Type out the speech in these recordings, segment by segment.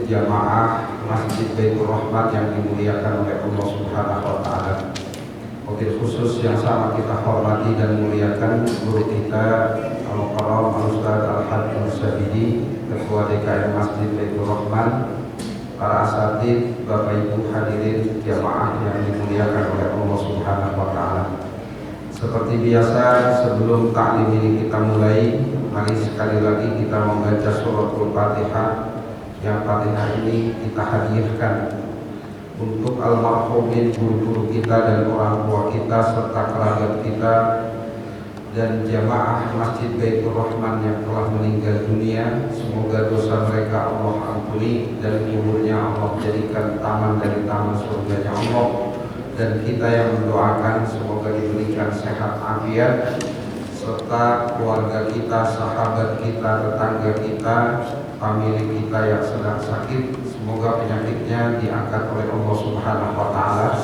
jamaah Masjid Baitur Rahman yang dimuliakan oleh Allah Subhanahu wa Ta'ala. Wabil khusus yang sama kita hormati dan muliakan guru kita Al-Mukarram Al-Ustaz Al-Hajj Al-Sabidi, Ketua DKM Masjid Baitur Rahman, para asatidz, Bapak Ibu hadirin jamaah yang dimuliakan oleh Allah Subhanahu wa Ta'ala. Seperti biasa, sebelum ta'lim ini kita mulai, mari sekali lagi kita membaca suratul Fatihah. Yang Fatihah ini kita hadiahkan untuk almarhumin guru-guru kita dan orang tua kita serta kerabat kita dan jamaah Masjid Baitur Rahman yang telah meninggal dunia. Semoga dosa mereka Allah ampuni dan kuburnya Allah jadikan taman dari taman surganya Allah. Dan kita yang mendoakan semoga diberikan sehat afiat serta keluarga kita, sahabat kita, tetangga kita, famili kita yang sedang sakit, semoga penyakitnya diangkat oleh Allah Subhanahu wa Ta'ala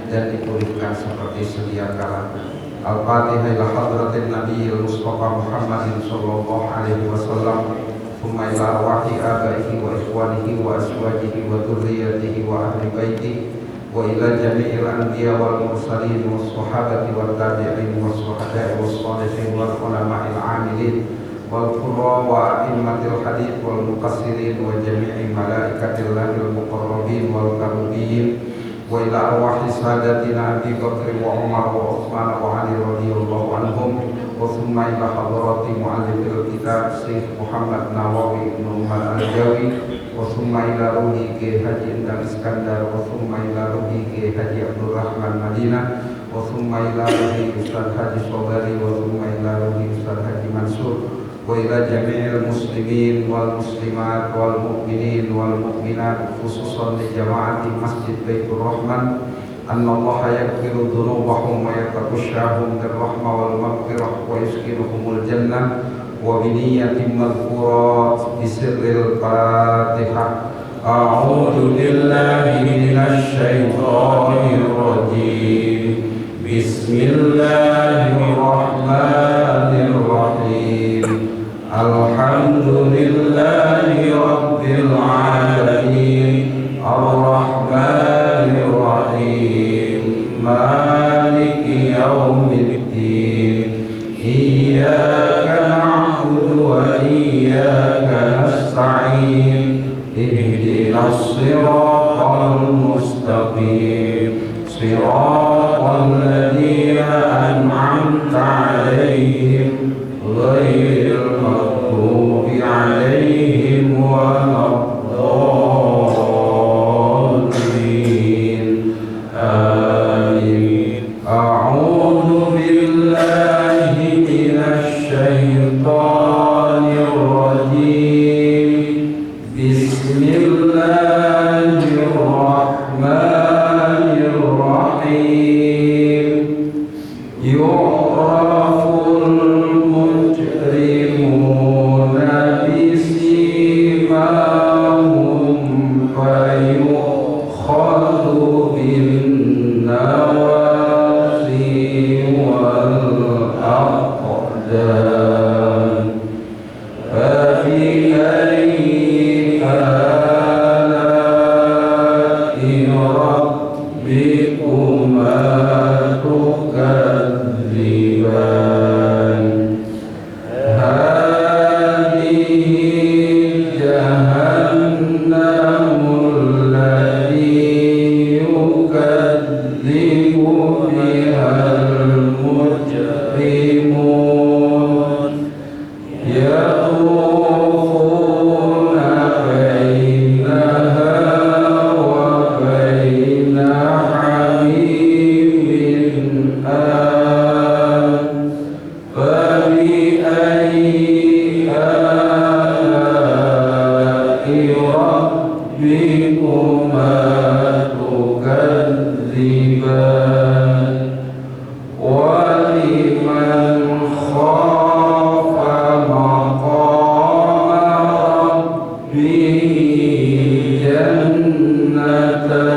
dan dipulihkan seperti sedia kala. Al-Fatihah ila hadratin Nabiyil Mustafa Muhammadin sallallahu alaihi wasallam, thumma ila arwahi abaihi wa ikhwanihi wa azwajihi wa dzurriyyatihi wa ahli baitihi wa ila jami'il anbiya wal mursalin was sahabati wat tabi'in was syuhada'i was shalihin wal ulama'il 'amilin wal qurra wa a'immatil hadits wal mufassirin wa jami'i malaikatillahil muqarrabin wal karubin wa ila arwahi sadatina Abi Bakr wa Umar wa Utsman wa Ali radhiyallahu anhum wa thumma ila hadrati mu'allifil kitab Syekh Muhammad Nawawi bin Umar Al-Jawi wa thumma ila ruhi Ki Haji Endang Iskandar wa thumma ila ruhi Ki Haji Abdul Rahman Madinah wa thumma ila ruhi Ustaz Haji Sobari wa thumma ila ruhi Ustaz Haji Mansur wa ila jami'il muslimin wal muslimat wal mu'minin wal mu'minat khususan di jamaati Masjid Baitur Rahman annallaha yaghfiru dzunubahum wa yataghashshahum birrahmah wal maghfirah wa yuskinuhumul jannah wa biniyatin madhkurat bisirril Fatihah. A'udzu billahi minasy syaithanir rajim. Bismillahirrahmanirrahim. Alhamdulillahi rabbil alamin. Ar-Rahmanir Rahim. Maliki yaumiddin. Iyyaka na'budu wa iyyaka nasta'in. Ihdinas siratal mustaqim. Siratal ladzina an'amta 'alaihim ghairil maghdubi 'alaihim waladdallin. Amin. A'udzu billahi minasy syaithanir rajim. Bismillahirrahmanirrahim. Yu'raful mujrimuna bisimahum fayukhadhu bin nawasi wal aqdam. Fabi ayyi ala'i rabbikuma tukadziban. Hadhihi jahannamul lati yukadzibu bihal mujrimun. Yatufuna bainaha wa baina hamimin an. Fabi ayyi ala'i rabbikuma tukadziban. Waliman khafa maqama rabbih jannatan.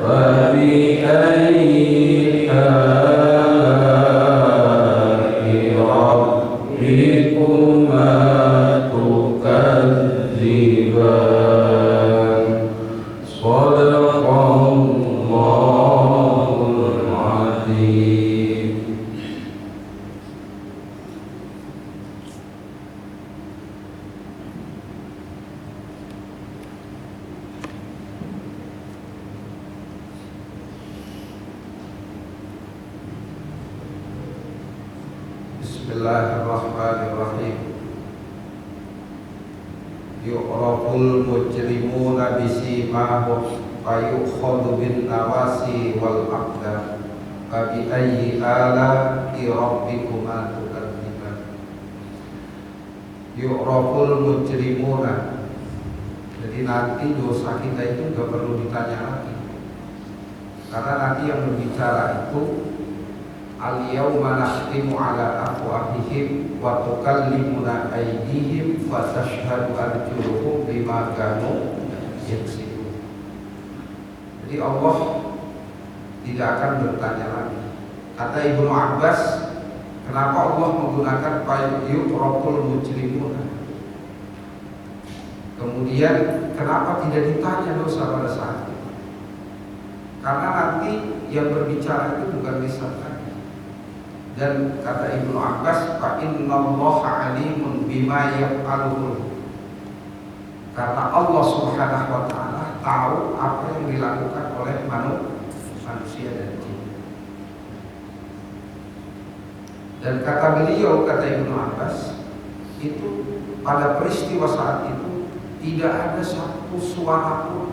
Fabi ayyi ala'i rabbikuma tukadziban. والترتيبان صدق الله العظيم. Bismillahirrahmanirrahim. Yu'raful mujrimuna bisimahum fayukhadhu bin nawasi wal aqdam fabi ayyi ala'i rabbikuma tukadziban. Yu'raful mujrimuna, jadi nanti dosa kita itu gak perlu ditanya lagi, karena nanti yang berbicara itu al-yawma nakhtimu ala afwahihim wa tukallimuna aydihim wa tashhadu arjuluhum bima kanu yaksibun. Jadi Allah tidak akan bertanya lagi. Kata Ibnu Abbas, kenapa Allah menggunakan yu'raful mujrimuna? Kemudian kenapa tidak ditanya dosa pada saat itu? Karena nanti yang berbicara itu bukan lisan. Dan kata Ibnu Abbas, fa innallaha alimun bima yaf'alun, karena Allah Subhanahu wa taala tahu apa yang dilakukan oleh manusia dan jin. Dan kata beliau, kata Ibnu Abbas, itu pada peristiwa saat itu tidak ada satu suara pun.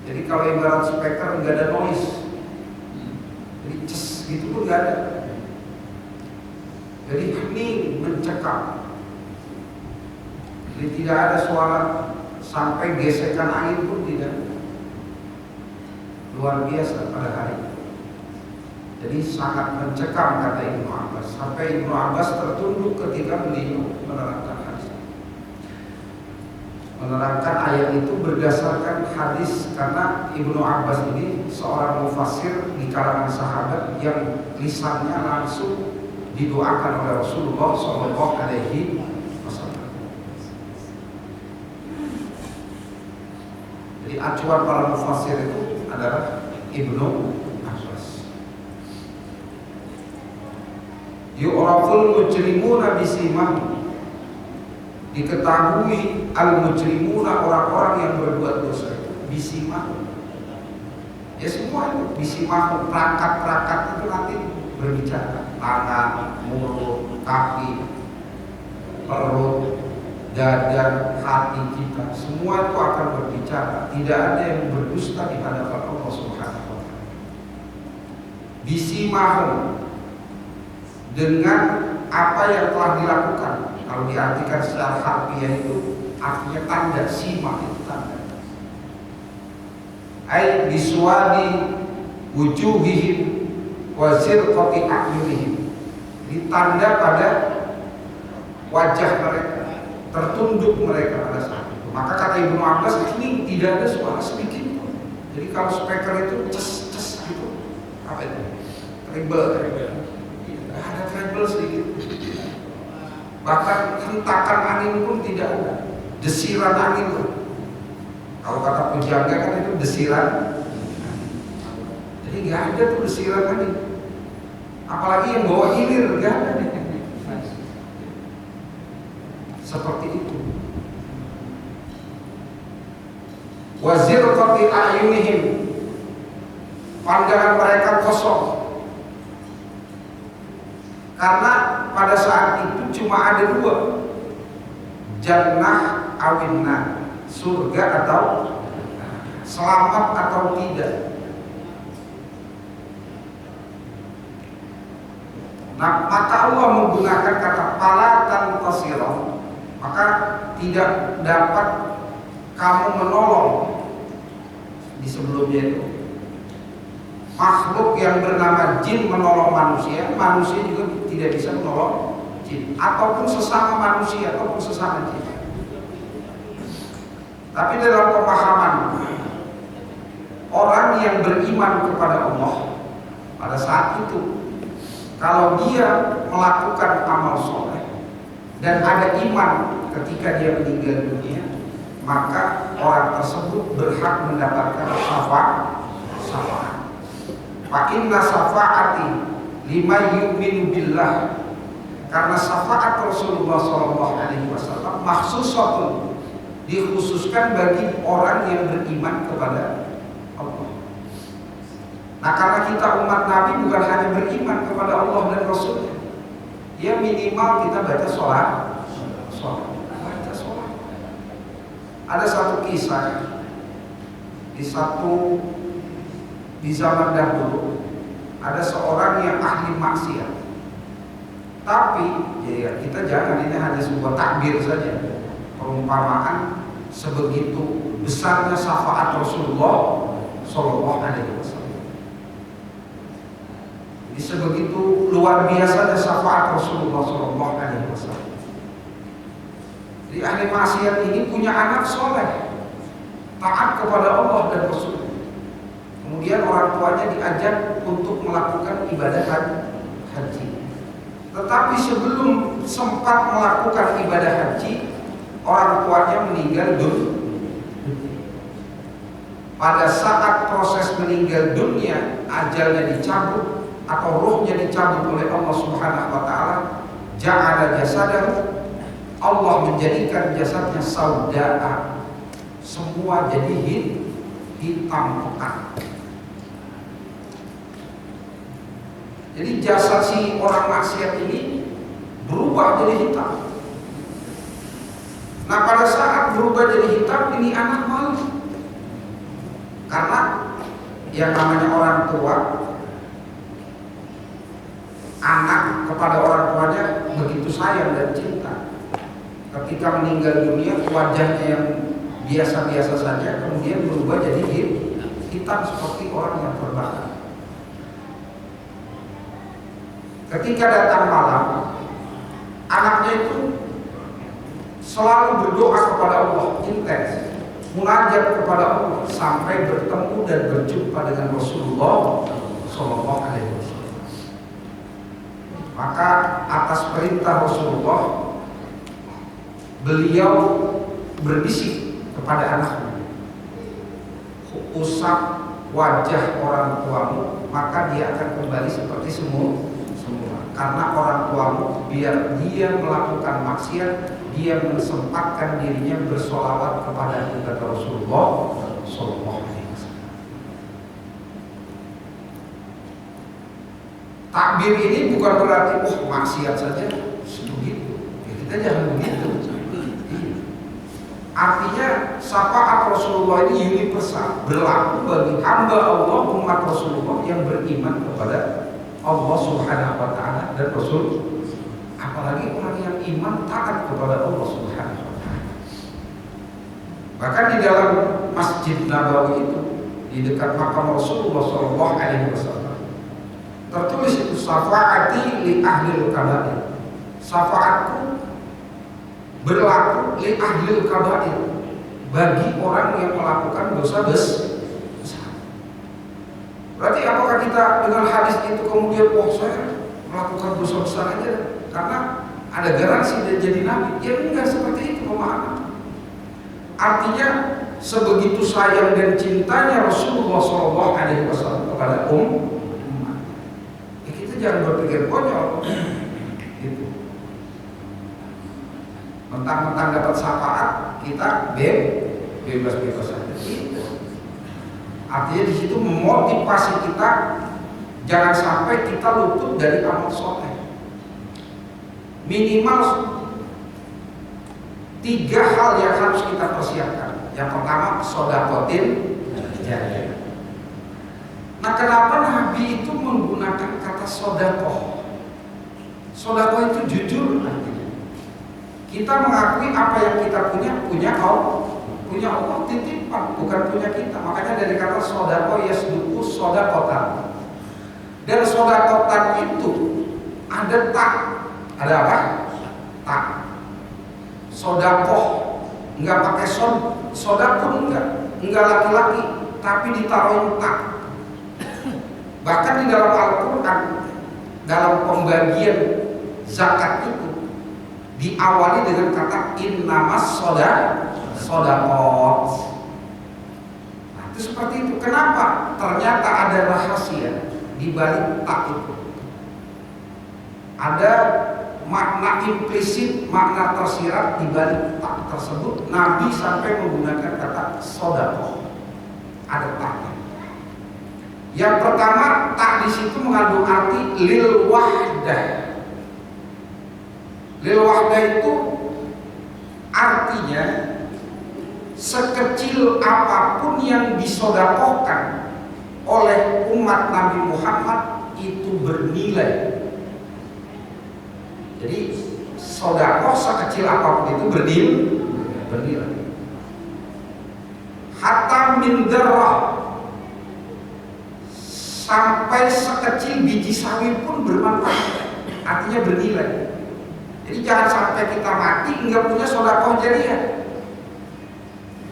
Jadi kalau ibarat speaker nggak ada noise, jadi ces gitu pun nggak ada. Jadi hening, mencekam. Jadi tidak ada suara, sampai gesekan angin pun tidak. Luar biasa pada hari itu. Jadi sangat mencekam, kata Ibnu Abbas. Sampai Ibnu Abbas tertunduk ketika beliau menerangkan hadis. Menerangkan ayat itu berdasarkan hadis, karena Ibnu Abbas ini seorang mufassir di kalangan sahabat yang lisannya langsung didoakan oleh Rasulullah Shallallahu Alaihi Wasallam. Jadi acuan para mufassir itu adalah Ibnu Abbas. Yu'raful mujrimuna bisimahum, diketahui al-mujrimuna, orang-orang yang berbuat dosa itu bisimahum. Ya semua itu bisimahum, perangkat-perangkat itu nanti berbicara. Tangan, mulut, kaki, perut, dada, hati kita, semua itu akan berbicara. Tidak ada yang berdusta di hadapan Allah Subhanahu wa taala. Bisimahum, dengan apa yang telah dilakukan. Kalau diartikan secara harfiah itu artinya tanda, sima itu tanda. Ai biswadi wujuhihim wa zirqati a'yunihim, ditanda pada wajah mereka, tertunduk mereka pada saat itu. Maka kata Ibnu Abbas, ini tidak ada suara sedikit pun. Jadi kalau speaker itu ces gitu, apa itu? Treble. Ada treble sedikit. Bahkan hentakan angin pun tidak ada. Desiran angin pun. Kalau kata pujangga kan itu desiran. Jadi nggak ada tuh desiran angin. Apalagi yang bawa hilir, nggak ada. Seperti itu. Wazirqati a'yunihim, pandangan mereka kosong. Karena pada saat itu cuma ada dua, jannah awinna, surga atau selamat atau tidak. Nah, maka Allah menggunakan kata palatan tasirah, maka tidak dapat kamu menolong. Di sebelumnya itu makhluk yang bernama jin menolong manusia, manusia juga tidak bisa menolong jin, ataupun sesama manusia ataupun sesama jin. Tapi dalam pemahaman orang yang beriman kepada Allah pada saat itu, kalau dia melakukan amal soleh dan ada iman ketika dia meninggal dunia, maka orang tersebut berhak mendapatkan syafaat. Fa inna syafaati lima yu'minu billah, karena syafaat Rasulullah SAW maksusatun, dikhususkan bagi orang yang beriman kepada Allah. Nah, karena kita umat Nabi bukan hanya beriman kepada Allah dan Rasulnya, ya minimal kita baca sholat. Ada satu kisah di zaman dahulu, ada seorang yang ahli maksiat. Tapi ya kita jangan, ini hanya sebuah takbir saja, perumpamaan sebegitu besarnya syafaat Rasulullah Shallallahu Alaihi Wasallam. Jadi sebegitu luar biasanya syafaat Rasulullah Shallallahu Alaihi Wasallam. Jadi ahli maksiat ini punya anak soleh, taat kepada Allah dan Rasul. Kemudian orang tuanya diajak untuk melakukan ibadah haji. Tetapi sebelum sempat melakukan ibadah haji, orang tuanya meninggal dunia. Pada saat proses meninggal dunia, ajalnya dicabut atau ruhnya dicabut oleh Allah Subhanahu wa taala, ja'ala jasadahu, Allah menjadikan jasadnya saudaa, semua jadi hitam pekat. Jadi jasad si orang maksiat ini berubah jadi hitam. Nah, pada saat berubah jadi hitam, ini anak malu, karena yang namanya orang tua, anak kepada orang tuanya begitu sayang dan cinta. Ketika meninggal dunia, wajahnya yang biasa-biasa saja kemudian berubah jadi hitam seperti orang yang terbakar. Ketika datang malam, anaknya itu selalu berdoa kepada Allah, intens munajat kepada Allah, sampai bertemu dan berjumpa dengan Rasulullah Shallallahu Alaihi Wasallam. Maka atas perintah Rasulullah, beliau berbisik kepada anaknya, usap wajah orang tuamu, maka dia akan kembali seperti semula. Karena orang tuamu, biar dia melakukan maksiat, dia mensempatkan dirinya bersolawat kepada Rasulullah Sallallahu Alaihi Wasallam. Takbir ini bukan berarti maksiat saja sebegitu. Ya, kita jangan begitu. Artinya syafaat Rasulullah ini universal, berlaku bagi hamba Allah, umat Rasulullah yang beriman kepada Allah Subhanahu wa taala dan Rasul, apalagi orang yang iman taat kepada Allah Subhanahu wa taala. Bahkan di dalam Masjid Nabawi itu, di dekat makam Rasulullah sallallahu alaihi wasallam, tertulis itu syafaati li ahlil kabair. Syafaatku berlaku li ahlil kabair, bagi orang yang melakukan dosa besar. Berarti apakah kita dengan hadis itu kemudian saya melakukan dosa besar aja karena ada garansi dia jadi nabi? Ya enggak seperti itu pemahaman. Artinya sebegitu sayang dan cintanya Rasulullah SAW kepada umat, ya kita jangan berpikir konyol gitu. Mentang-mentang dapat syafaat kita bebas-bebas saja. Artinya di situ memotivasi kita jangan sampai kita luput dari amal soleh. Minimal 3 hal yang harus kita persiapkan. Yang pertama, sodakotin jariyah. Nah, kenapa Nabi itu menggunakan kata sodakoh? Sodakoh itu jujur artinya. Kita mengakui apa yang kita punya Allah titipan, bukan punya kita. Makanya dari kata sodakoh yasduku sodakotan. Dan sodakotan itu ada tak, ada apa? Tak. Sodakoh enggak pakai sodakoh enggak laki-laki, tapi ditaruhin tak. Bahkan di dalam Al-Quran, dalam pembagian zakat itu diawali dengan kata innamas sodaqot. Nah, itu seperti itu. Kenapa? Ternyata ada rahasia di balik tak itu. Ada makna implisit, makna tersirat di balik tak tersebut. Nabi sampai menggunakan kata sodaqot. Ada taknya. Yang pertama, tak di situ mengandung arti lil wahdah. Lil wahdah itu artinya sekecil apapun yang disodakohkan oleh umat Nabi Muhammad itu bernilai. Jadi sodakoh sekecil apapun itu bernilai. Hatta min dzarrah, sampai sekecil biji sawi pun bermanfaat, artinya bernilai. Jadi jangan sampai kita mati nggak punya sodakoh jariah.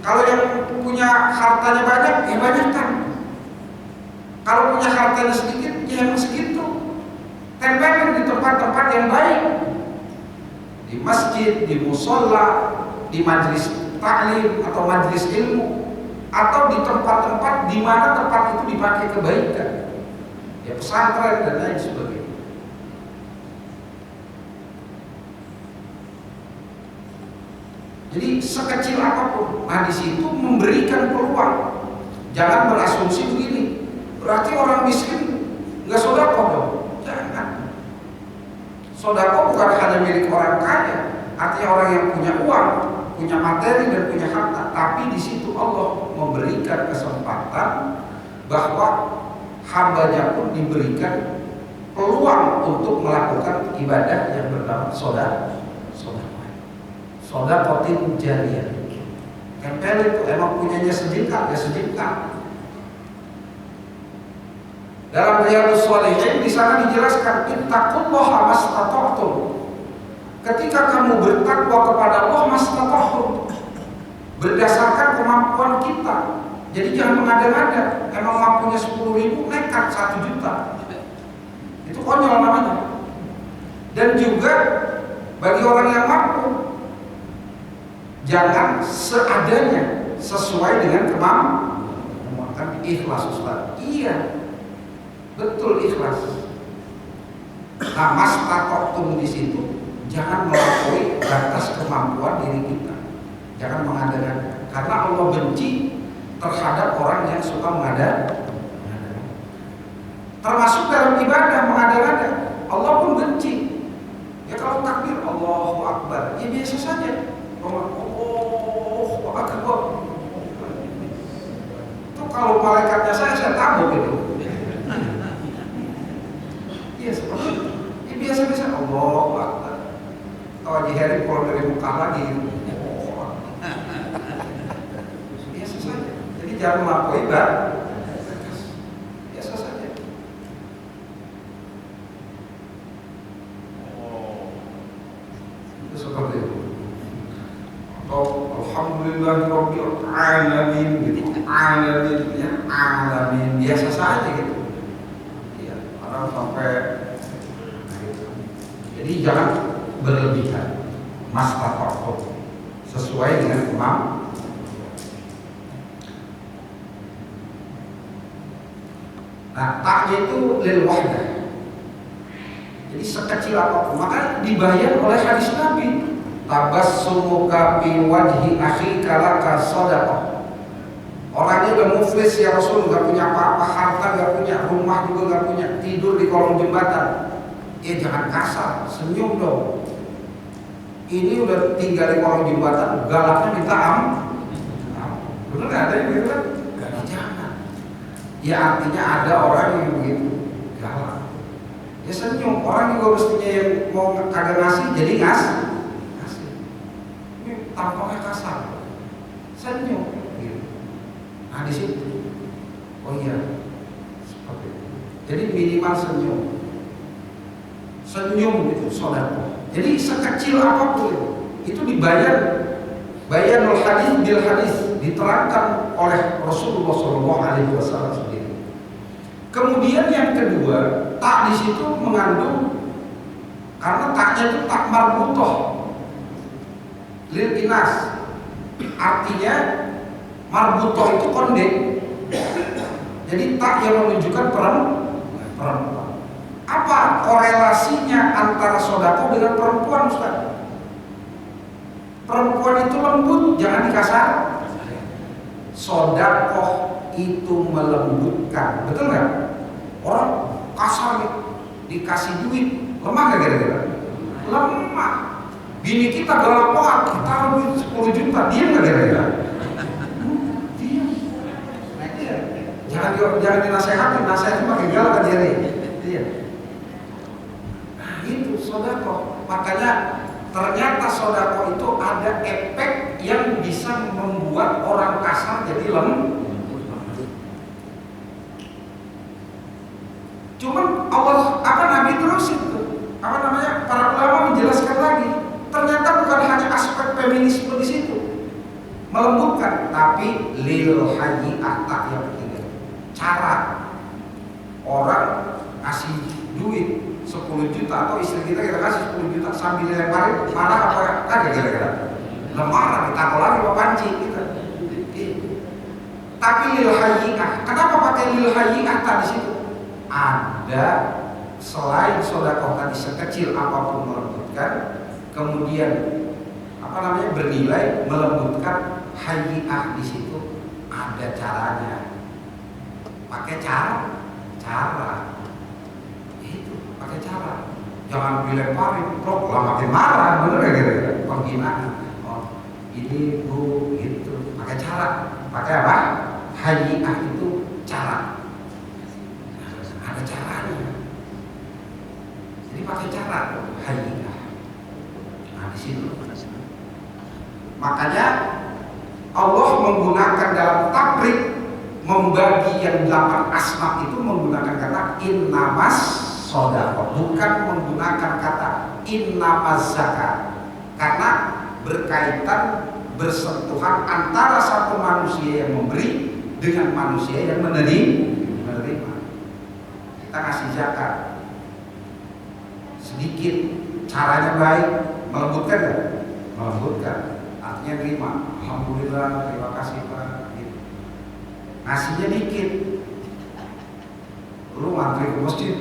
Kalau yang punya hartanya banyak, ya banyakkan. Kalau punya hartanya sedikit, ya yang segitu. Tempelin di tempat-tempat yang baik, di masjid, di musola, di majelis taklim atau majelis ilmu, atau di tempat-tempat di mana tempat itu dipakai kebaikan, ya pesantren dan lain sebagainya. Jadi sekecil apapun, nah di situ memberikan peluang. Jangan berasumsi begini, berarti orang miskin nggak sodakoh dong. Jangan. Sodakoh bukan hanya milik orang kaya, artinya orang yang punya uang, punya materi dan punya harta. Tapi di situ Allah memberikan kesempatan bahwa hambanya pun diberikan peluang untuk melakukan ibadah yang bernama sodakoh. Sodakotin jariyah. Tempel itu emang punyanya sedekah, ya sedekah. Dalam Riyadhus Shalihin di sana dijelaskan ittaqullaha mastata'tum. Ketika kamu bertakwa kepada Allah mastata'tum, berdasarkan kemampuan kita. Jadi jangan mengada-ngada. Emang mampunya 10.000, nekat 1 juta. Itu konyol namanya. Dan juga bagi orang yang mampu, jangan seadanya, sesuai dengan kemampuan. Tapi ikhlas Ustaz. Iya, betul ikhlas. Nah, mastata'tum di situ jangan melampaui batas kemampuan diri kita. Jangan mengada-ngada. Karena Allah benci terhadap orang yang suka mengada. Termasuk dalam ibadah mengada-ngada. Allah pun benci. Ya kalau takbir Allahu Akbar, ya biasa saja. Allahu Akbar. Itu kalau malaikatnya saya tabuk itu. Iya seperti itu. Ya biasa-biasa Allahu Akbar. Kalau Haji Heri pulang dari Mekah lagi, biasa saja. Jadi jangan melampaui biasa saja. Itu seperti itu. Alhamdulillahirabbil alamin gitu. Alamin ya, alamin biasa saja gitu. Ya, orang sampai gitu. Jadi jangan berlebihan. Mastata'tum sesuai dengan kemampuan. Nah, taknya itu lil wahdah. Jadi sekecil apapun, maka dibayar oleh hadis Nabi. Tabassumuka fi wajhi akhika laka shadaqah. Orangnya udah muflis ya Rasul, nggak punya apa-apa, harta nggak punya, rumah juga nggak punya, tidur di kolong jembatan. Ya jangan kasar, senyum dong. Ini udah tinggal di kolong jembatan, galaknya minta bener nggak ada yang gitu kan? Jangan. Ya artinya ada orang yang begitu galak. Ya senyum, orang juga mestinya yang mau kagak ngasih jadi ngasih. Tampaknya kasar, senyum gitu. Nah di situ, oh iya, seperti itu. Jadi minimal senyum itu sodakoh. Jadi sekecil apapun itu dibayar, bayanul hadis bil hadis, diterangkan oleh Rasulullah SAW sendiri. Kemudian yang kedua, tak di situ mengandung, karena taknya itu tak marbutoh. lil inas, artinya marbutoh itu konde. Jadi tak yang menunjukkan perempuan. Apa korelasinya antara sodako dengan perempuan, Ustaz? Perempuan itu lembut, jangan dikasar. Sodako itu melembutkan, betul nggak? Orang kasar nih, dikasih duit, lemah nggak kira-kira? Lemah. Bini kita galak banget, kita duit 10 juta, dia nggak kira-kira? Jangan dinasehatin, nasihatnya pakai galak kan dia nih. Iya. Nah itu sodako. Makanya ternyata sodako itu ada efek yang bisa membuat orang kasar jadi lembut. Cuman Allah Nabi terus itu para ulama menjelaskan lagi. Ternyata bukan hanya aspek feminisme di situ melembutkan, tapi lil haji atak yang ketiga. Cara orang kasih duit 10 juta atau istri kita kasih 10 juta sambil lemparin, marah apa kagak kira-kira? Marah, ditakol lagi Pak Panci kita. Tapi lil hayyinah, kenapa pakai lil hayyinah tadi situ? Ada selain sedekah tadi sekecil apapun melembutkan, kemudian bernilai melembutkan, hayyinah di situ ada caranya. Pakai cara itu, pakai cara. Jangan dilemparin, bro, lah makin marah, bener gak kira-kira? Penghinaan. Oh, ini bu, gitu. Pakai cara. Pakai apa? Hayyinah itu cara. Ada caranya. Jadi pakai cara hayyinah. Nah di situ. Makanya Allah menggunakan dalam tabrik membagi yang 8 asma itu menggunakan kata innamas sodaqah, bukan menggunakan kata innamas zakat, karena berkaitan bersentuhan antara satu manusia yang memberi dengan manusia yang menerima. Kita ngasih zakat sedikit, caranya baik, melembutkan nggak? Melembutkan, artinya terima. Alhamdulillah, terima kasih Pak. Ngasihnya dikit, lu ngantri ke masjid,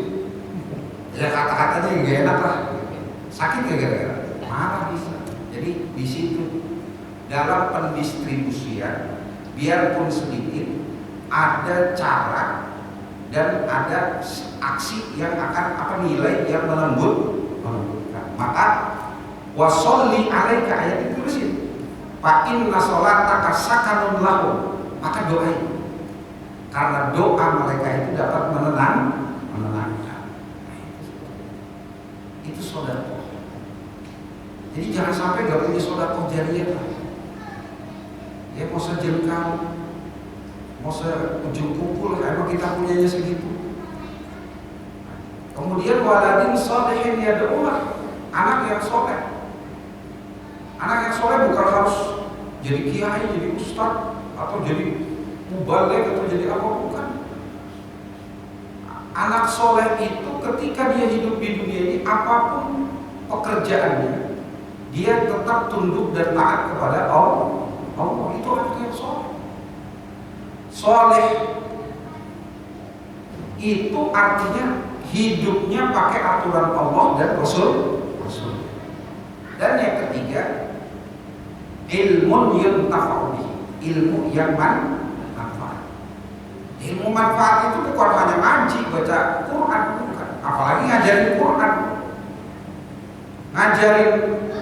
ya kata-katanya nggak enak lah, sakit gak kira-kira? Marah bisa. Jadi di situ dalam pendistribusian, biarpun sedikit, ada cara dan ada aksi yang akan nilai yang melembutkan. Maka wasolli alaika, ayat itu terusin, fa inna sholataka sakanun lahum, maka doain. Karena doa mereka itu dapat menenangkan. Itu sedekah. Jadi jangan sampai nggak punya sedekah jariyah. Ya mau sejengkal, mau seujung kumpul, emang kita punyanya segitu. Kemudian waladin sholihin yad'ulah, anak yang soleh. Anak yang soleh bukan harus jadi kiai, jadi ustadz, atau jadi mubalik atau jadi apa, bukan. Anak soleh itu ketika dia hidup di dunia ini, apapun pekerjaannya, dia tetap tunduk dan taat kepada Allah. Itu anak yang soleh. Soleh itu artinya hidupnya pakai aturan Allah dan Rasul. Dan yang ketiga, ilmu yang tafa'ubi, ilmu yang manfaat. Ilmu manfaat itu bukan hanya ngaji, baca Quran, bukan. Apalagi ngajarin Quran. Ngajarin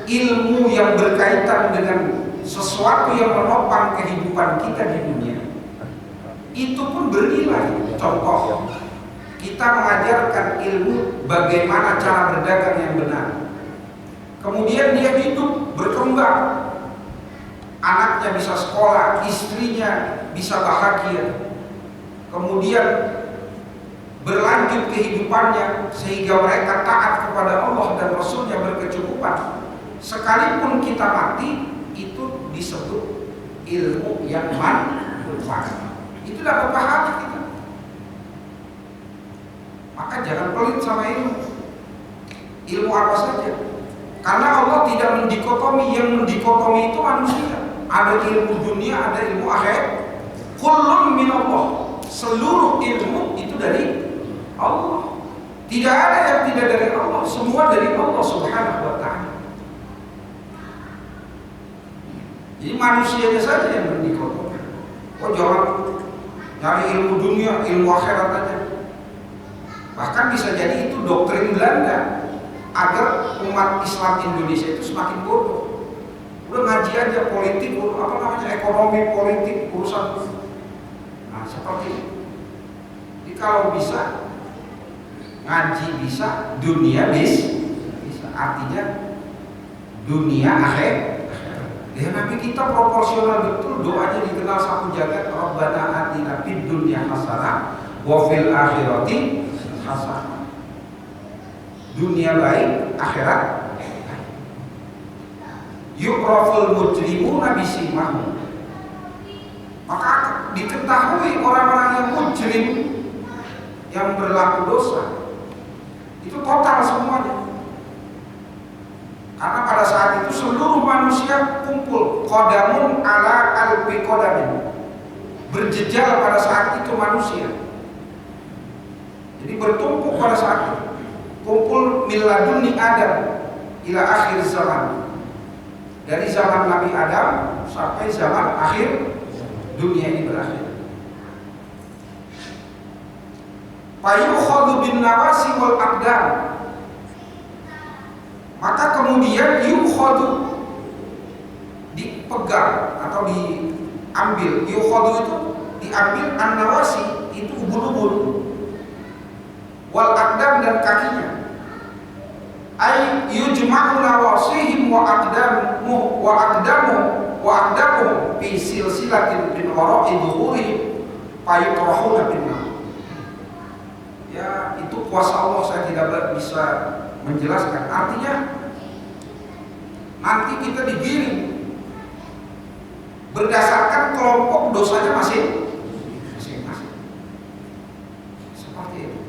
ilmu yang berkaitan dengan sesuatu yang menopang kehidupan kita di dunia, itu pun bernilai. Contoh, kita mengajarkan ilmu bagaimana cara berdagang yang benar. Kemudian dia hidup berkembang, anaknya bisa sekolah, istrinya bisa bahagia, kemudian berlanjut kehidupannya sehingga mereka taat kepada Allah dan Rasulnya berkecukupan. Sekalipun kita mati, itu disebut ilmu yang manfaat. Itu dapat pahala kita. Maka jangan pelit sama ilmu. Ilmu apa saja. Karena Allah tidak mendikotomi, yang mendikotomi itu manusia. Ada ilmu dunia, ada ilmu akhirat. Kullun min Allah. Seluruh ilmu itu dari Allah. Tidak ada yang tidak dari Allah, semua dari Allah Subhanahu wa ta'ala. Jadi manusianya saja yang mendikotomi. Oh jangan nyari ilmu dunia, ilmu akhirat aja. Bahkan bisa jadi itu doktrin Belanda agar umat Islam Indonesia itu semakin bodoh. Udah ngaji aja politik, ekonomi, politik, urusan. Nah seperti itu. Jadi kalau bisa ngaji bisa, dunia bisa. Artinya dunia akhirat. Ya Nabi kita proporsional betul, doanya dikenal satu jagat. Rabbana atina fid dunya hasanah wa fil akhirati hasanah. Dunia baik, akhirat baik. Yu'raful mujrimuna bisimahum. Maka diketahui orang-orang yang mujrim, yang berlaku dosa, itu total semuanya. Karena pada saat itu seluruh manusia kumpul, qadamun ala albi qadamin, berjejal pada saat itu manusia. Jadi bertumpuk pada saat itu, kumpul miladuni Adam ila akhir zaman, dari zaman Nabi Adam sampai zaman akhir dunia ini berakhir. Fayukhadhu bin nawasi wal aqdam. Maka kemudian yukhadhu, dipegang atau diambil. Yukhadhu itu diambil, an-nawasi itu ubun-ubun, wal aqdam dan kakinya. Ay yujma'u nawasihim wa aqdamuhum fi silsilatin min wara'i dhuhurihim fayutrahuna bin nar. Ya, itu kuasa Allah, saya tidak bisa menjelaskan. Artinya nanti kita digiring berdasarkan kelompok dosanya masing-masing. Seperti itu.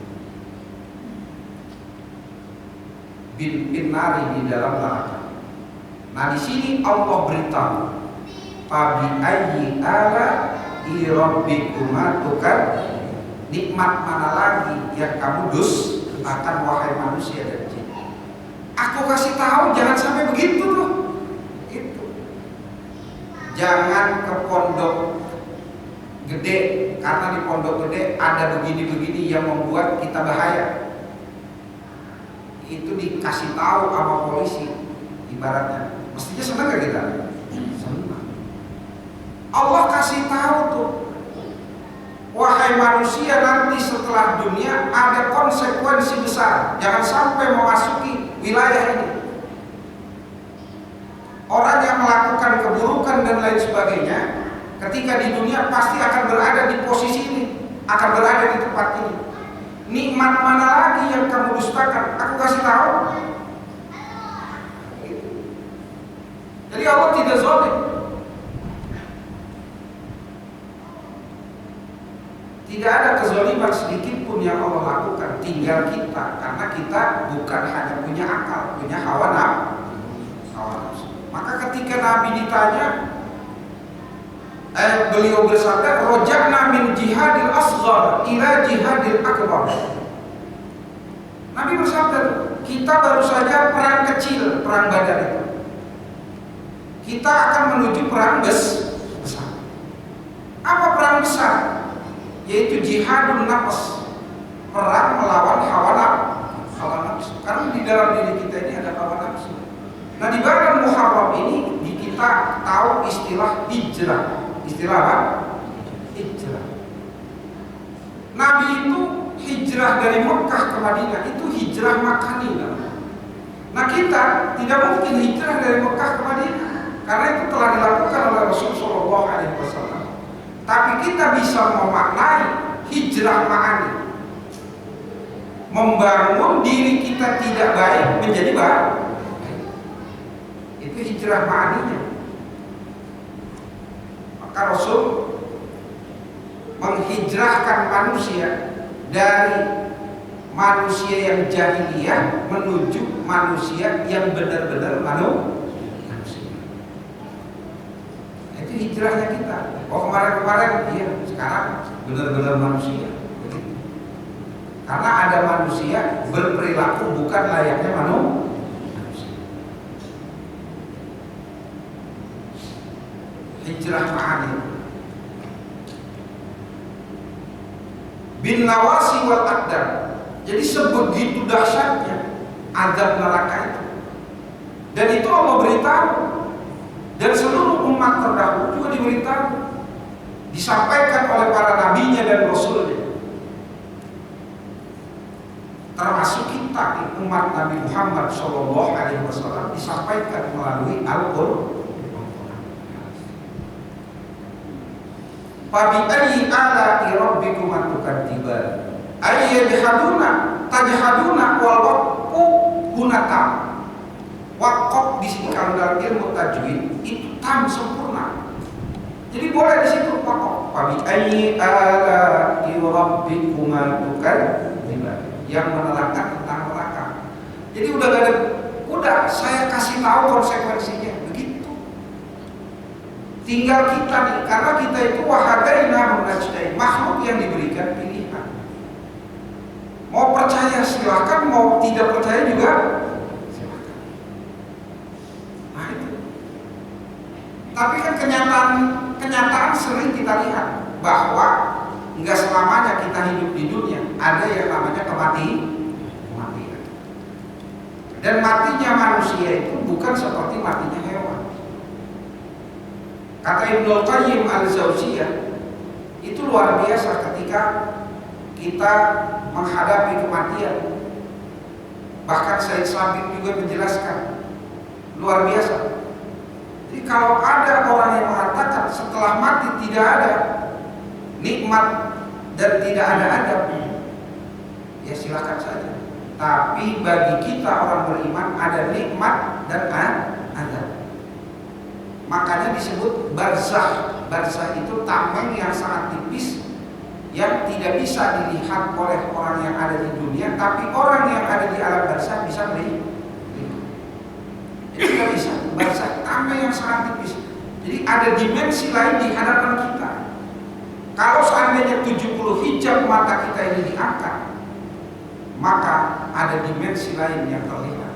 Bin nari, di dalam neraka. Nah di sini Allah beritahu, fabi ayyi ala rabbikuma tukad, nikmat mana lagi yang kamu dustakan wahai manusia dan jin. Aku kasih tahu, jangan sampai begitu tuh. Itu. Jangan ke pondok gede, karena di pondok gede ada begini-begini yang membuat kita bahaya. Itu dikasih tahu sama polisi, ibaratnya. Mestinya senang gak kita? Senang. Allah kasih tahu tuh, wahai manusia, nanti setelah dunia ada konsekuensi besar. Jangan sampai memasuki wilayah ini. Orang yang melakukan keburukan dan lain sebagainya, ketika di dunia pasti akan berada di posisi ini, akan berada di tempat ini. Nikmat mana lagi yang kamu dustakan? Aku kasih tahu. Jadi Allah tidak zalim. Tidak ada kezaliman sedikit pun yang Allah lakukan. Tinggal kita, karena kita bukan hanya punya akal, punya hawa nafsu. Maka ketika Nabi ditanya, beliau bersabda, roja'na min jihadil asghar ila jihadil akbar. Nabi bersabda, kita baru saja perang kecil, perang Badar itu. Kita akan menuju perang besar. Apa perang besar? Yaitu jihadun nafs, perang melawan hawa nafsu. Karena di dalam diri kita ini ada hawa nafsu. Nah di bulan Muharram ini kita tahu istilah hijrah. Istilah apa? Hijrah. Nabi itu hijrah dari Mekah ke Madinah, itu hijrah makani. Nah kita tidak mungkin hijrah dari Mekah ke Madinah, karena itu telah dilakukan oleh Rasulullah SAW. Tapi kita bisa memaknai hijrah ma'ani, membangun diri kita tidak baik menjadi baik. Itu hijrah ma'aninya. Maka Rasul menghijrahkan manusia dari manusia yang jahiliyah menuju manusia yang benar-benar manusia. Itu hijrahnya kita. Oh kemarin-kemarin iya, sekarang benar-benar manusia. Begitu. Karena ada manusia berperilaku bukan layaknya manusia. Hijrah ma'ani bin nawasi wal aqdam. Jadi sebegitu dahsyatnya azab neraka itu. Dan itu Allah beritahu. Dan seluruh umat terdahulu juga diberitahu. Disampaikan oleh para nabinya dan rasulnya. Termasuk kita umat Nabi Muhammad SAW disampaikan melalui Al-Qur'an. Fabi ayyi ala'i rabbikuma tukadziban ayyajhaduna tajhaduna wal waqfu gunatam. Waqaf di sini kalau dalam ilmu tajwid itu tam sempurna. Jadi boleh di situ waqaf. Fabi ayyi ala'i rabbikuma tukadziban yang menerangkan tentang neraka. Jadi udah saya kasih tahu konsekuensinya. Tinggal kita nih, karena kita itu wahadaina munajdain, makhluk yang diberikan pilihan. Mau percaya silakan, mau tidak percaya juga silakan. Nah itu. Tapi kan kenyataan sering kita lihat bahwa nggak selamanya kita hidup di dunia. Ada yang namanya kematian. Dan matinya manusia itu bukan seperti matinya hewan. Kata Ibnu Qayyim al-Jauziyah, itu luar biasa ketika kita menghadapi kematian. Bahkan Said Sabik juga menjelaskan, luar biasa. Jadi kalau ada orang yang mengatakan setelah mati tidak ada nikmat dan tidak ada adab, ya silakan saja. Tapi bagi kita orang beriman ada nikmat dan adab. Makanya disebut barzakh. Barzakh itu tameng yang sangat tipis yang tidak bisa dilihat oleh orang yang ada di dunia, tapi orang yang ada di alam barzakh bisa melihat. Jadi tidak bisa. Barzakh tameng yang sangat tipis. Jadi ada dimensi lain di hadapan kita. Kalau seandainya 70 hijab mata kita ini diangkat, maka ada dimensi lain yang terlihat.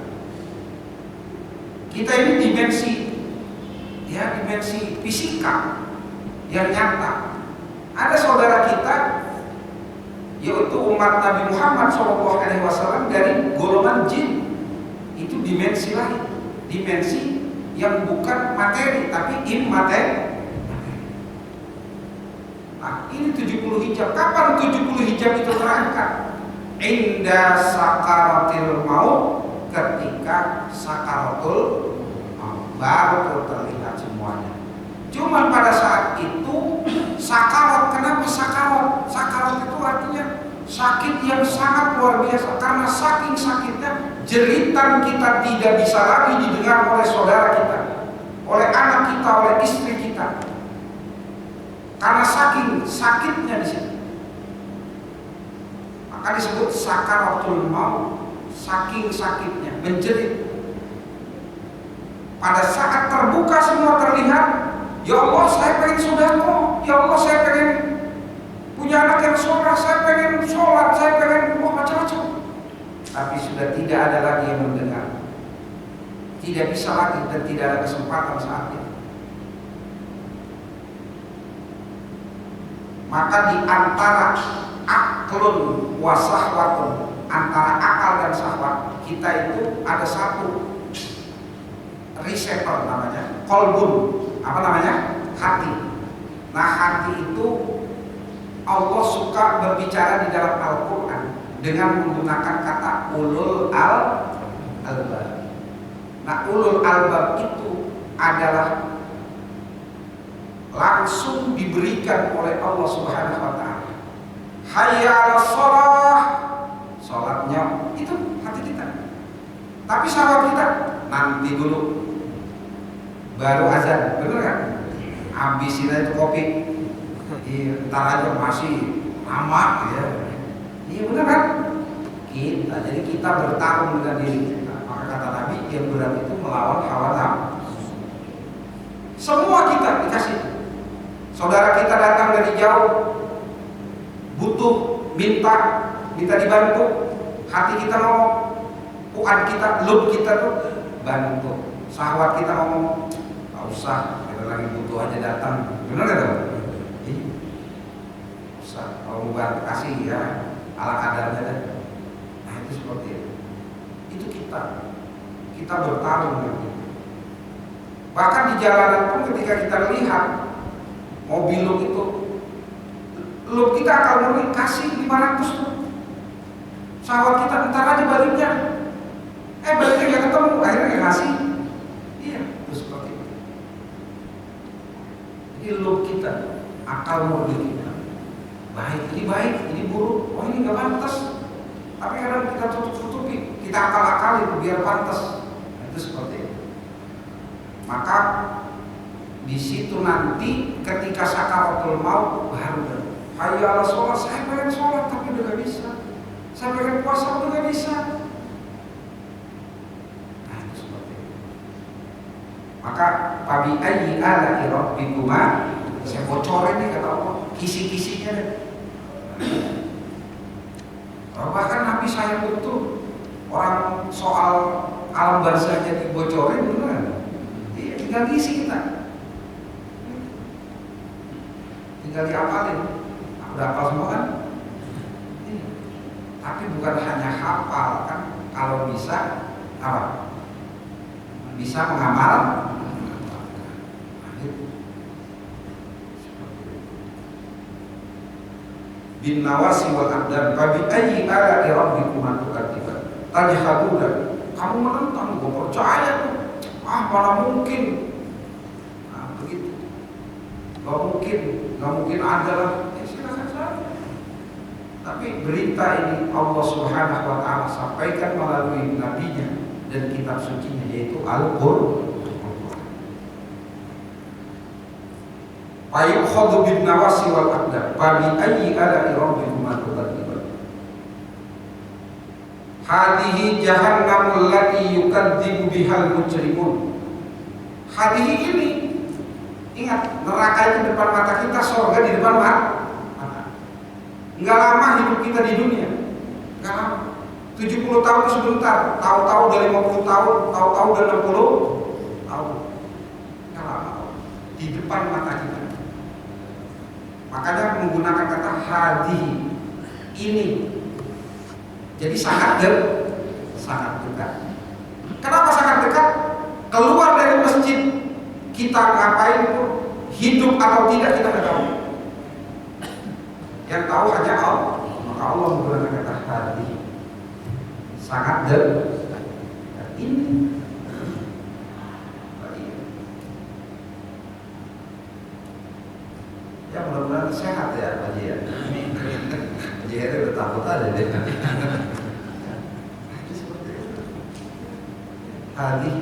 Kita ini dimensi fisika yang nyata. Ada saudara kita yaitu umat Nabi Muhammad SAW dari golongan jin. Itu dimensi lain, dimensi yang bukan materi tapi immateri. Nah ini 70 hijab. Kapan 70 hijab itu terangkat? Inda sakaratil maut, ketika sakaratul baru terlihat semuanya. Cuma pada saat itu sakarat. Kenapa sakarat? Sakarat itu artinya sakit yang sangat luar biasa. Karena saking sakitnya jeritan kita tidak bisa lagi didengar oleh saudara kita, oleh anak kita, oleh istri kita. Karena saking sakitnya di sini. Maka disebut sakaratul maut. Saking sakitnya menjerit. Pada saat terbuka semua terlihat, ya Allah saya pengen sodako, ya Allah saya pengen punya anak yang soleh, saya pengen sholat, saya pengen macam-macam. Tapi sudah tidak ada lagi yang mendengar, tidak bisa lagi dan tidak ada kesempatan saat itu. Maka di antara aklun wa sahwatun, antara akal dan syahwat kita itu ada satu receptor namanya, qalbun, apa namanya? Hati. Nah hati itu Allah suka berbicara di dalam Al-Quran dengan menggunakan kata ulul albab. Nah ulul albab itu adalah langsung diberikan oleh Allah Subhanahu wa ta'ala. Hayya 'alas shalah, salatnya itu hati kita. Tapi sahabat kita nanti dulu baru azan, bener kan? Habisin aja itu kopi, ntar aja masih lama ya. Iya bener kan? kita. Jadi kita bertarung dengan diri kita. Maka kata Nabi, yang berat itu melawan hawa nafsu. Semua kita dikasih. Saudara kita datang dari jauh, butuh, minta dibantu, hati kita ngomong, puan kita, lub kita tuh bantu. Syahwat kita ngomong, nggak usah, kita lagi butuh aja datang. Benar nggak dong? Iya. Usah, kalau mau bantu kasih ya, ala kadarnya deh. Nah itu seperti itu. Itu kita bertarung dengan itu. Bahkan di jalanan pun ketika kita lihat mobil lu itu, lu kita kalau mau kasih 500 tuh, syahwat kita ntar aja baliknya, baliknya nggak ketemu, akhirnya nggak kasih. Iya, itu seperti itu. Jadi lu kita, akal murni kita, baik, ini buruk, oh ini nggak pantas. Tapi kadang kita tutup-tutupi, kita akal-akalin biar pantas. Itu seperti itu. Maka di situ nanti ketika sakaratul maut baru hayya ala sholat, saya pengen sholat tapi udah gak bisa, saya pengen puasa udah gak bisa. Nah itu seperti itu. Maka fabi ayyi ala'i rabbikuma, saya bocorin nih kata Allah kisi-kisinya deh. Bahkan Nabi sayang betul orang soal alam barzahnya dibocorin, beneran. Iya, tinggal ngisi kita. Tinggal diapalin. Udah hafal semua kan? Iya. Tapi bukan hanya hafal kan, kalau bisa apa? Bisa mengamal. Bin nawasi wal aqdam fabi ayyi ala'i rabbikuma tukadziban. Tajhaduna, kamu menentang, gue percaya tuh. Mana mungkin? Nah, begitu. Gak mungkin ada lah. Silakan saja. Tapi berita ini Allah Subhanahu wa Ta'ala sampaikan melalui nabinya dan kitab sucinya, yaitu Al-Qur'an. Fayukhadhu bin nawasi wal aqdam fabi ayyi ala'i rabbikuma tukadziban. Hadihi jahannamul lati yukadzibu bihal mujrimun. Hadihi ini, ingat, neraka itu depan mata kita, surga di depan mata. Enggak lama hidup kita di dunia, enggak lama. 70 tahun itu sebentar, tahu-tahu udah 50 tahun, tahu-tahu udah 60 tahun. Enggak lama, di depan mata kita. Makanya menggunakan kata hadihi ini. Jadi sangat dekat. Kenapa sangat dekat? Keluar dari masjid kita ngapain pun, hidup atau tidak kita nggak tahu. Yang tahu hanya Allah. Maka Allah menggunakan kata hati. Sangat dekat. Ini. Ya mudah-mudahan sehat ya Pak Haji ya. Haji Heri udah takut aja deh. Hadi,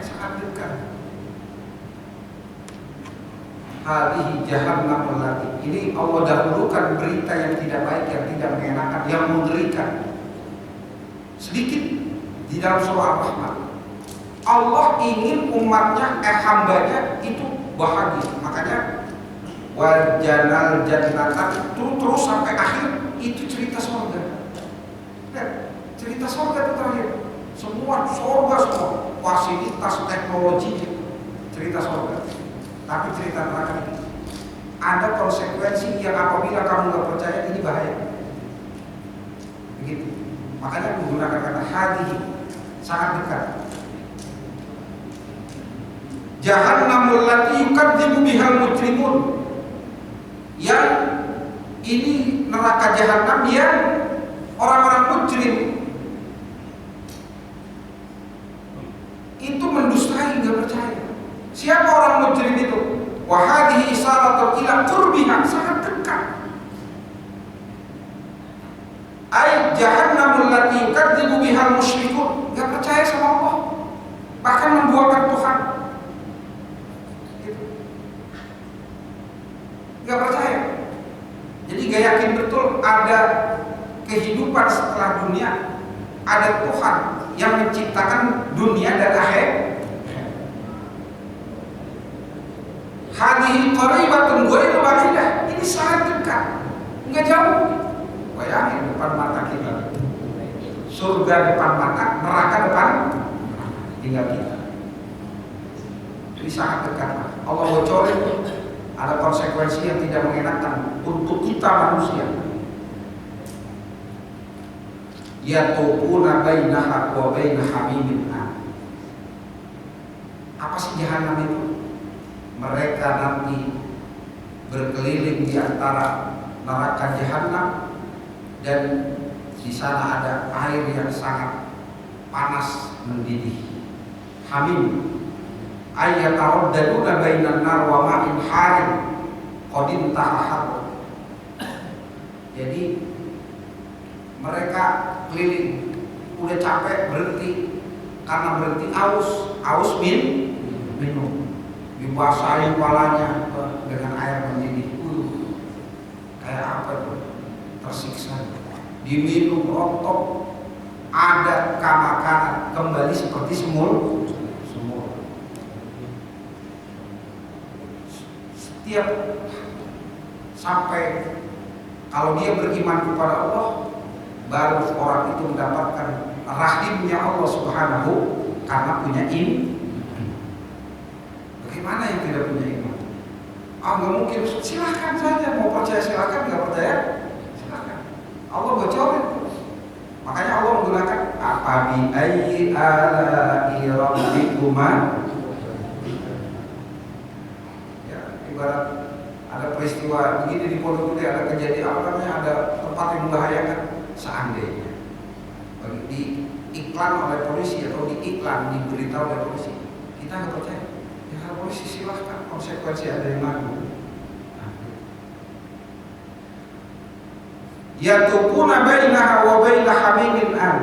sangat dekat. Hadihi jahannam lagi. Ini Allah dahulukan berita yang tidak baik, yang tidak mengenakan, yang mengerikan. Sedikit di dalam surah Ar-Rahman, Allah ingin umatnya, hambanya itu bahagia. Makanya wajanal jannatan terus sampai akhir itu cerita surga. Cerita surga itu terakhir. Semua surga, semua fasilitas teknologi, cerita surga. Tapi cerita neraka ini ada konsekuensi yang apabila kamu nggak percaya ini bahaya. Begitu. Makanya menggunakan kata hadihi, sangat dekat. Jahannamul lati yukadzibu bihal mujrimun. Yang ini neraka jahanam yang orang-orang mujrim itu mendustai, nggak percaya. Siapa orang mujrim itu? Wa hadhihi isyaratun ila qurbiha, sangat dekat. Ai jahannamul lati yukadzibu bihal musyrikun, nggak percaya sama Allah, bahkan menduakan Tuhan. Gitu. Nggak percaya. Jadi gak yakin betul ada kehidupan setelah dunia, ada Tuhan yang menciptakan dunia dan akhir. Hadhihi qaribatun ghairu ba'idah. Ini sangat dekat, enggak jauh. Bayangin depan mata kita. Surga depan mata, neraka depan tinggal kita. Jadi sangat dekat. Allah bocorin ada konsekuensi yang tidak mengenakan untuk kita manusia. Yatufuna bainaha wa baina hamimin. Apa sih jahanam itu? Mereka nanti berkeliling di antara neraka jahanam dan di sana ada air yang sangat panas mendidih. Hamim ayyataraddaduna bainan nar wa ma'in harim qad intaha. Jadi mereka keliling, udah capek berhenti, karena berhenti aus minum, dibasahi kepalanya dengan air mendidih. Kayak apa itu? Tersiksa. Diminum rontok, ada makanan kembali seperti semula. Setiap sampai kalau dia beriman kepada Allah, baru orang itu mendapatkan rahimnya Allah Subhanahu karena punya iman. Bagaimana yang tidak punya iman? Nggak mungkin. Silahkan saja, mau percaya silahkan, nggak percaya silahkan. Allah bocorin. Makanya Allah menggunakan apa bi ayyi ala'i rabbikuma. Ya, ibarat ada peristiwa begini di Pondok Gede, ada kejadian ada tempat yang membahayakan. Seandainya di iklan oleh polisi atau di iklan diberitahu oleh polisi, kita nggak percaya. Ya kalau polisi silahkan, konsekuensi ada yang lalu. Yatufuna bainaha wa baina hamimin an.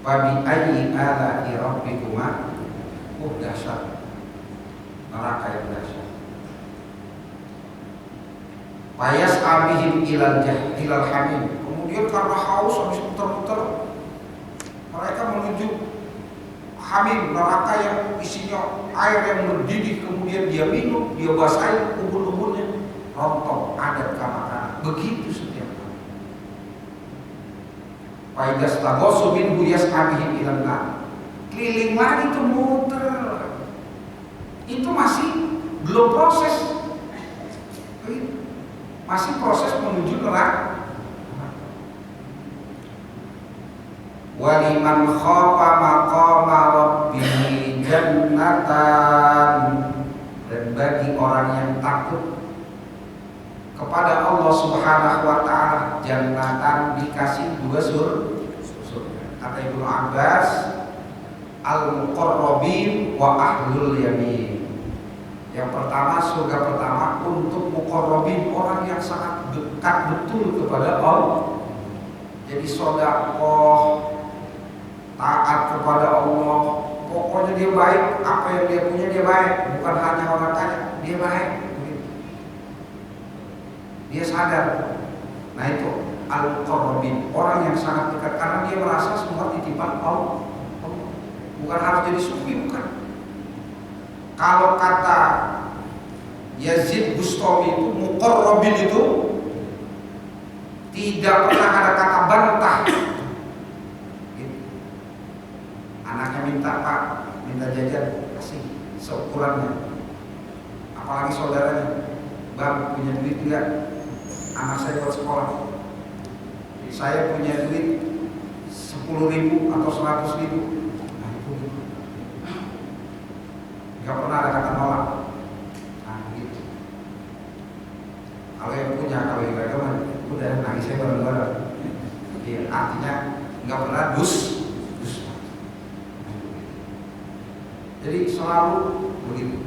Fabi ayyi ala'i rabbikuma. Dahsyat. Neraka yang dahsyat. Fayas abihim ilal hamim. Kemudian karena haus habis muter-muter, mereka menuju hamim, neraka yang isinya air yang mendidih. Kemudian dia minum, dia basahi ubun-ubunnya, rontok, ada makanan. Begitu setiap hari. Faidas tagosu minhu yas abihim ilal nar. Keliling lagi itu muter. Itu masih belum proses. Masih proses menuju neraka. Waliman khafa maqama rabbih jannatan. Dan bagi orang yang takut kepada Allah Subhanahu wa taala, jannatan, dikasih 2 surga. Kata Ibnu Abbas, al-muqarrabin wa ahlul yamin. Yang pertama, surga pertama untuk muqarrabin, orang yang sangat dekat betul kepada Allah. Jadi sedekah, taat kepada Allah. Pokoknya dia baik, apa yang dia punya dia baik, bukan hanya orang kaya, dia baik. Dia sadar. Nah itu al-muqarrabin, orang yang sangat dekat karena dia merasa semua titipan Allah. Bukan harus jadi sufi, bukan. Kalau kata Yazid Bustami itu, muqarrabin itu tidak pernah ada kata bantah. Gitu. Anaknya minta, Pak, minta jajan, kasih seukurannya. Apalagi saudaranya, Bang, punya duit enggak? Anak saya buat sekolah. Saya punya duit 10.000 atau 100.000. Gak pernah ada kata nolak. Nah gitu. Kalau yang punya, kalau yang gak ada, udah nangis saya bareng-bareng. Iya, artinya gak pernah dus. Jadi selalu begitu.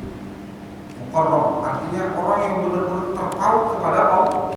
Muqarrab artinya orang yang benar-benar terpaut kepada Allah.